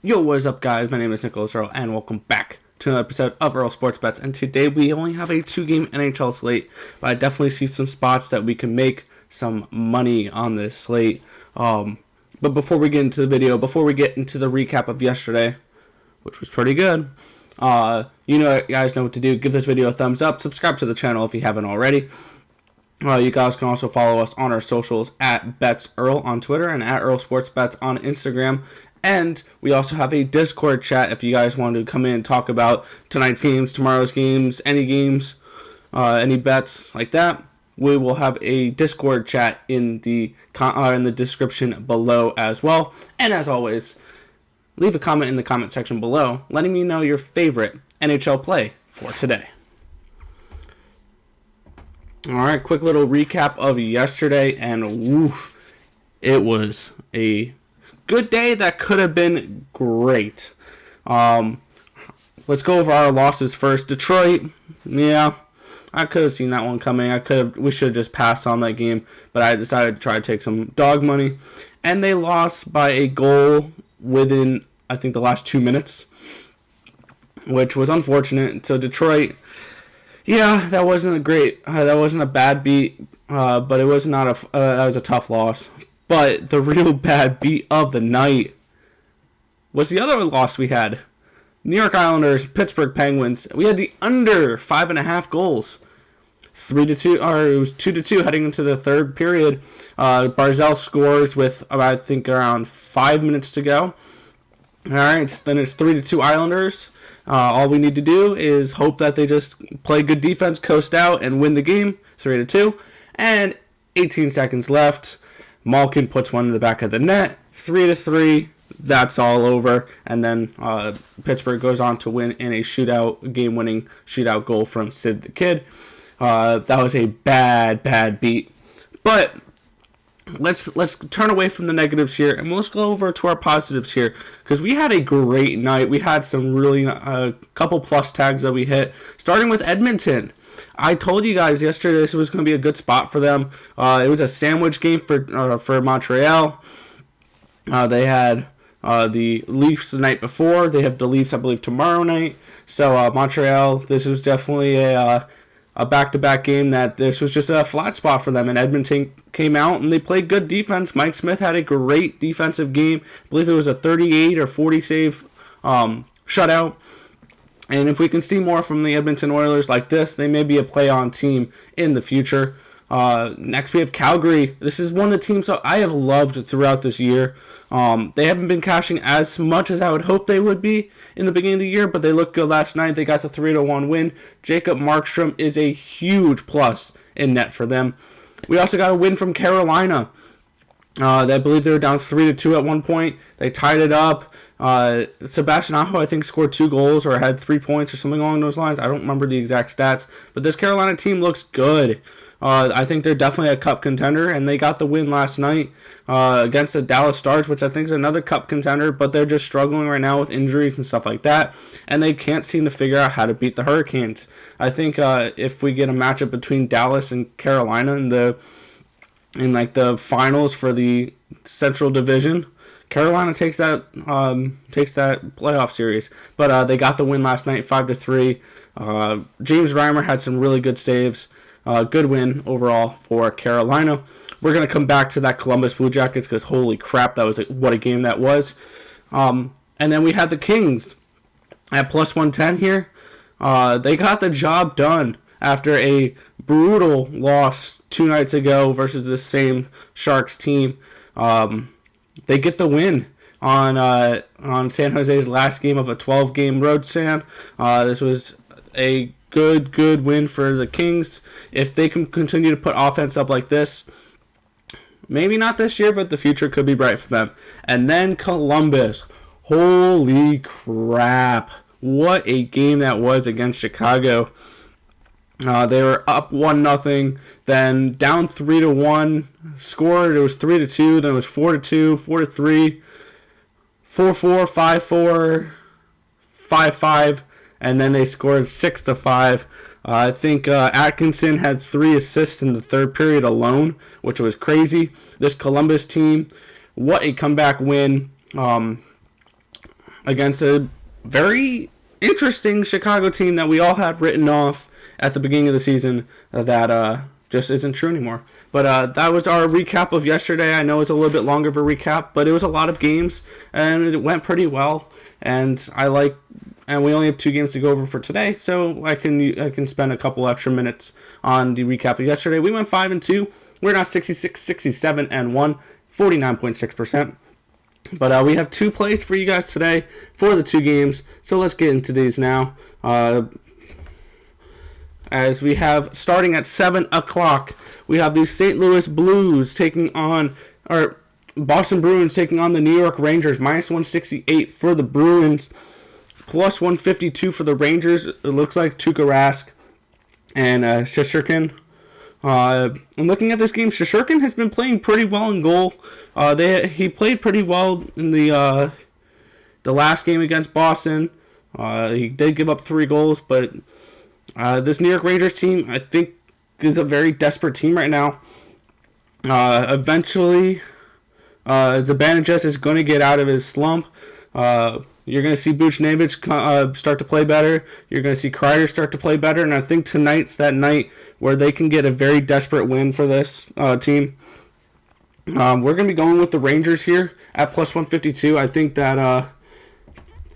Yo, what is up, guys? My name is Nicholas Earl, and welcome back to another episode of Earl Sports Bets. And today we only have a 2-game NHL slate, but I definitely see some spots that we can make some money on this slate. But before we get into the video, before we get into the recap of yesterday, which was pretty good, you guys know what to do. Give this video a thumbs up, subscribe to the channel if you haven't already. You guys can also follow us on our socials at BetsEarl on Twitter and at Earl Sports Bets on Instagram. And we also have a Discord chat if you guys want to come in and talk about tonight's games, tomorrow's games, any bets like that. We will have a Discord chat in the description below as well. And as always, leave a comment in the comment section below letting me know your favorite NHL play for today. All right, quick little recap of yesterday, and woof, it was a good day that could have been great. Let's go over our losses first. Detroit, yeah, I could have seen that one coming. We should have just passed on that game, but I decided to try to take some dog money, and they lost by a goal within, I think, the last 2 minutes, which was unfortunate. So Detroit, yeah, that wasn't a bad beat, but it was not that was a tough loss. But the real bad beat of the night was the other loss we had. New York Islanders, Pittsburgh Penguins. We had the under 5.5 goals. 3-2, or it was 2-2 heading into the third period. Barzal scores with I think around 5 minutes to go. All right, then it's 3-2 Islanders. All we need to do is hope that they just play good defense, coast out, and win the game, 3-2. And 18 seconds left. Malkin puts one in the back of the net, 3-3. That's all over. And then Pittsburgh goes on to win in a game-winning shootout goal from Sid the Kid. That was a bad beat. But let's turn away from the negatives here, and let's go over to our positives here, because we had a great night. We had some really couple plus tags that we hit, starting with Edmonton. I told you guys yesterday this was going to be a good spot for them. It was a sandwich game for Montreal. They had the Leafs the night before. They have the Leafs, I believe, tomorrow night. So Montreal, this was definitely a back-to-back game that this was just a flat spot for them. And Edmonton came out and they played good defense. Mike Smith had a great defensive game. I believe it was a 38 or 40 save shutout. And if we can see more from the Edmonton Oilers like this, they may be a play-on team in the future. Next, we have Calgary. This is one of the teams that I have loved throughout this year. They haven't been cashing as much as I would hope they would be in the beginning of the year, but they looked good last night. They got the 3-1 win. Jacob Markstrom is a huge plus in net for them. We also got a win from Carolina. I believe they were down 3-2 at one point. They tied it up. Sebastian Aho, I think, scored 2 goals or had 3 points or something along those lines. I don't remember the exact stats, but this Carolina team looks good. I think they're definitely a cup contender, and they got the win last night against the Dallas Stars, which I think is another cup contender, but they're just struggling right now with injuries and stuff like that, and they can't seem to figure out how to beat the Hurricanes. I think if we get a matchup between Dallas and Carolina in the finals for the Central Division, Carolina takes that playoff series. But they got the win last night, 5-3. James Reimer had some really good saves. Good win overall for Carolina. We're going to come back to that Columbus Blue Jackets because holy crap, what a game that was. And then we had the Kings at plus 110 here. They got the job done after a brutal loss 2 nights ago versus the same Sharks team. They get the win on San Jose's last game of a 12-game road stand. This was a good win for the Kings. If they can continue to put offense up like this, maybe not this year, but the future could be bright for them. And then Columbus. Holy crap. What a game that was against Chicago. They were up 1-0, then down 3-1, scored. It was 3-2, then it was 4-2, 4-3, 4-4, 5-4, 5-5, and then they scored 6-5. I think Atkinson had 3 assists in the third period alone, which was crazy. This Columbus team, what a comeback win. against a very interesting Chicago team that we all had written off at the beginning of the season that just isn't true anymore. But that was our recap of yesterday. I know it's a little bit longer of a recap, but it was a lot of games, and it went pretty well. And we only have 2 games to go over for today, so I can spend a couple extra minutes on the recap of yesterday. We went 5-2. We're now 66, 67, and 1, 49.6%. But we have 2 plays for you guys today for the 2 games, so let's get into these now. As we have, starting at 7 o'clock, we have the St. Louis Blues Boston Bruins taking on the New York Rangers. Minus 168 for the Bruins, plus 152 for the Rangers. It looks like Tuukka Rask and Shesterkin. I'm looking at this game. Shesterkin has been playing pretty well in goal. He played pretty well in the last game against Boston. He did give up 3 goals, but this New York Rangers team, I think, is a very desperate team right now. Eventually, Zibanejad is going to get out of his slump. You're going to see Buchnevich start to play better. You're going to see Kreider start to play better. And I think tonight's that night where they can get a very desperate win for this team. We're going to be going with the Rangers here at plus 152. I think that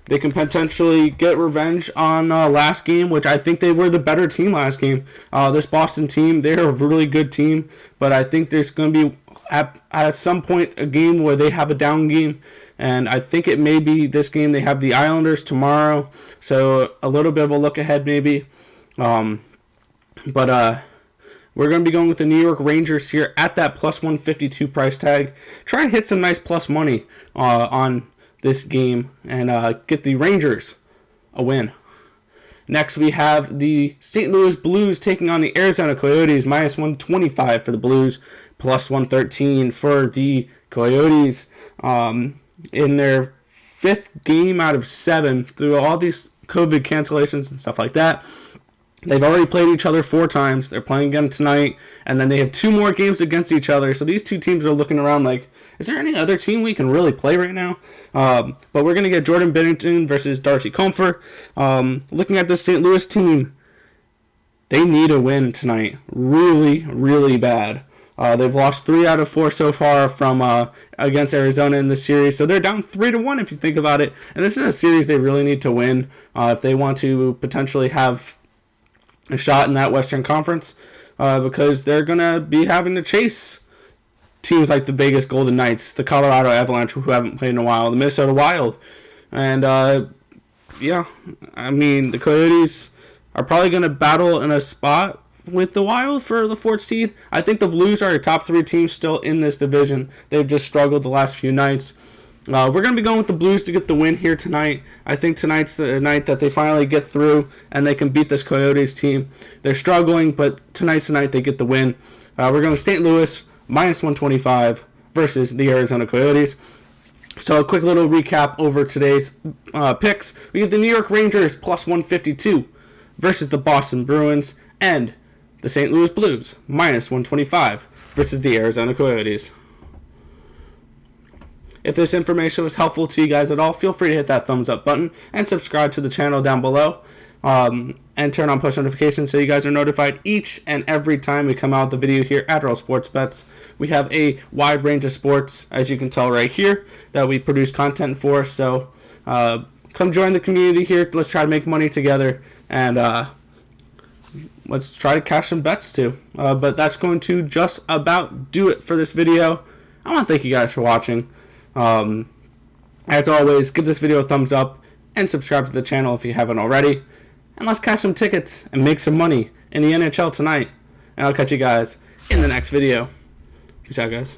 they can potentially get revenge on last game, which I think they were the better team last game. This Boston team, they're a really good team, but I think there's going to be at some point a game where they have a down game, and I think it may be this game. They have the Islanders tomorrow, so a little bit of a look ahead maybe. But we're going to be going with the New York Rangers here at that plus 152 price tag. Try and hit some nice plus money on this game and get the Rangers a win. Next, we have the St. Louis Blues taking on the Arizona Coyotes. Minus 125 for the Blues, plus 113 for the Coyotes. In their 5th game out of 7, through all these COVID cancellations and stuff like that, they've already played each other 4 times. They're playing again tonight, and then they have 2 more games against each other. So these 2 teams are looking around like, is there any other team we can really play right now? But we're going to get Jordan Binnington versus Darcy Comfer. Looking at the St. Louis team, they need a win tonight. Really, really bad. They've lost 3 out of 4 so far from against Arizona in this series. So they're down 3-1 if you think about it. And this is a series they really need to win if they want to potentially have a shot in that Western Conference, because they're going to be having to chase teams like the Vegas Golden Knights, the Colorado Avalanche, who haven't played in a while, the Minnesota Wild. And, the Coyotes are probably going to battle in a spot with the Wild for the 4th seed. I think the Blues are a top 3 team still in this division. They've just struggled the last few nights. We're going to be going with the Blues to get the win here tonight. I think tonight's the night that they finally get through and they can beat this Coyotes team. They're struggling, but tonight's the night they get the win. We're going to St. Louis, minus 125 versus the Arizona Coyotes. So a quick little recap over today's picks. We have the New York Rangers plus 152 versus the Boston Bruins, and the St. Louis Blues minus 125 versus the Arizona Coyotes. If this information was helpful to you guys at all, feel free to hit that thumbs up button and subscribe to the channel down below. And turn on push notifications so you guys are notified each and every time we come out with the video here at NHL Sports Bets. We have a wide range of sports, as you can tell right here, that we produce content for. So come join the community here. Let's try to make money together, and let's try to cash some bets too. But that's going to just about do it for this video. I want to thank you guys for watching. As always, give this video a thumbs up and subscribe to the channel if you haven't already. And let's cash some tickets and make some money in the NHL tonight. And I'll catch you guys in the next video. Peace out, guys.